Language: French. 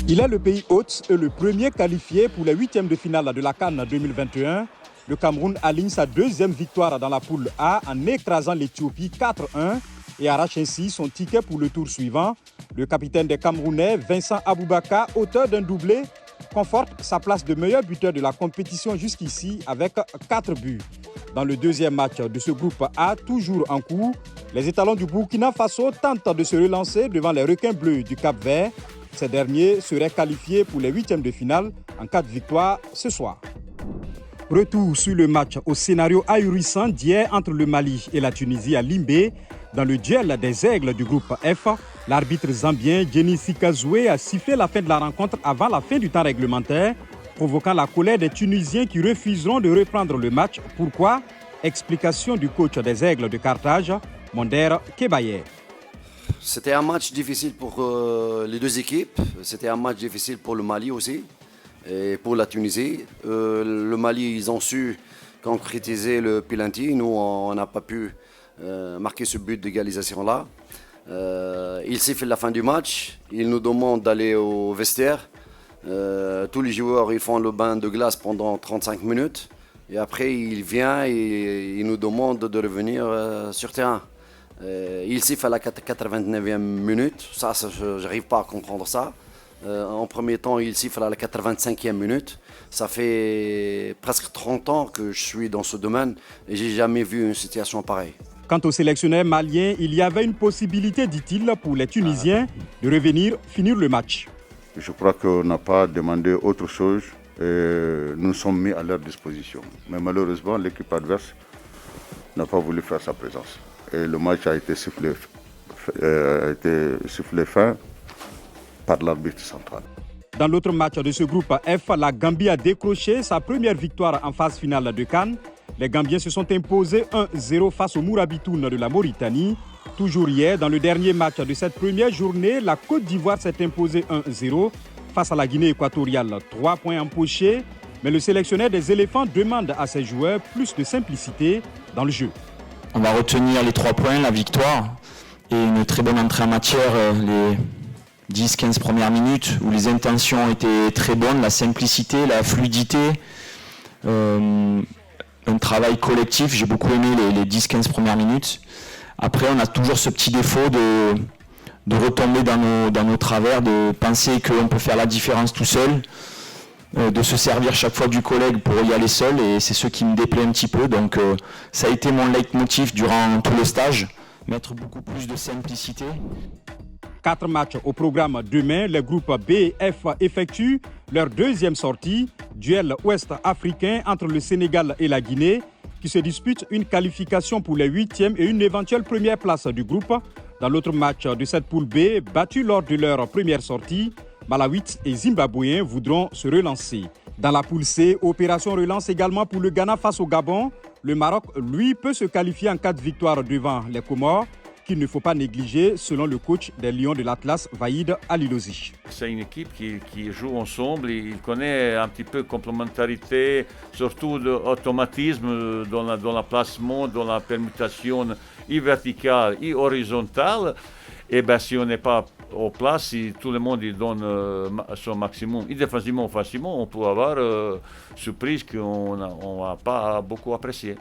Il est le pays hôte et le premier qualifié pour les huitièmes de finale de la CAN 2021. Le Cameroun aligne sa deuxième victoire dans la poule A en écrasant l'Éthiopie 4-1 et arrache ainsi son ticket pour le tour suivant. Le capitaine des Camerounais, Vincent Aboubaka, auteur d'un doublé, conforte sa place de meilleur buteur de la compétition jusqu'ici avec 4 buts. Dans le deuxième match de ce groupe A, toujours en cours, les étalons du Burkina Faso tentent de se relancer devant les requins bleus du Cap-Vert. Ces derniers seraient qualifiés pour les huitièmes de finale en cas de victoire ce soir. Retour sur le match au scénario ahurissant d'hier entre le Mali et la Tunisie à Limbé. Dans le duel des aigles du groupe F, l'arbitre zambien Jenny Sikazoué a sifflé la fin de la rencontre avant la fin du temps réglementaire, provoquant la colère des Tunisiens qui refuseront de reprendre le match. Pourquoi? Explication du coach des aigles de Carthage, Monder Kebaye. C'était un match difficile pour les deux équipes. C'était un match difficile pour le Mali aussi et pour la Tunisie. Le Mali, ils ont su concrétiser le penalty. Nous, on n'a pas pu marquer ce but d'égalisation-là. Ils sifflent la fin du match. Ils nous demandent d'aller au vestiaire. Tous les joueurs ils font le bain de glace pendant 35 minutes. Et après, il vient et il nous demande de revenir sur terrain. Il siffle à la 89e minute. Ça, je n'arrive pas à comprendre ça. En premier temps, il siffle à la 85e minute. Ça fait presque 30 ans que je suis dans ce domaine et je n'ai jamais vu une situation pareille. Quant au sélectionneur malien, il y avait une possibilité, dit-il, pour les Tunisiens de revenir finir le match. Je crois qu'on n'a pas demandé autre chose et nous sommes mis à leur disposition. Mais malheureusement, l'équipe adverse n'a pas voulu faire sa présence. Et le match a été sifflé fin par l'arbitre central. Dans l'autre match de ce groupe F, la Gambie a décroché sa première victoire en phase finale de CAN. Les Gambiens se sont imposés 1-0 face au Mourabitoun de la Mauritanie. Toujours hier, dans le dernier match de cette première journée, la Côte d'Ivoire s'est imposée 1-0 face à la Guinée équatoriale. 3 points empochés, mais le sélectionneur des éléphants demande à ses joueurs plus de simplicité dans le jeu. On va retenir les 3 points, la victoire et une très bonne entrée en matière les 10-15 premières minutes où les intentions étaient très bonnes, la simplicité, la fluidité, un travail collectif. J'ai beaucoup aimé les 10-15 premières minutes. Après, on a toujours ce petit défaut de retomber dans nos travers, de penser qu'on peut faire la différence tout seul, de se servir chaque fois du collègue pour y aller seul, et c'est ce qui me déplaît un petit peu. Donc ça a été mon leitmotiv durant tout le stage, mettre beaucoup plus de simplicité. 4 matchs au programme demain. Les groupes B et F effectuent leur deuxième sortie. Duel ouest-africain entre le Sénégal et la Guinée, qui se disputent une qualification pour les huitièmes et une éventuelle première place du groupe. Dans l'autre match de cette poule B, battus lors de leur première sortie, Malawites et Zimbabwéens voudront se relancer. Dans la poule C, opération relance également pour le Ghana face au Gabon. Le Maroc, lui, peut se qualifier en cas de victoire devant les Comores, qu'il ne faut pas négliger selon le coach des Lions de l'Atlas, Vaïd Alilozi. C'est une équipe qui joue ensemble, il connaît un petit peu complémentarité, surtout l'automatisme dans le placement, dans la permutation verticale et horizontale. Et bien, si on n'est pas en place, si tout le monde donne son maximum, et défensivement, facilement, on peut avoir surprise qu'on n'a pas beaucoup apprécié.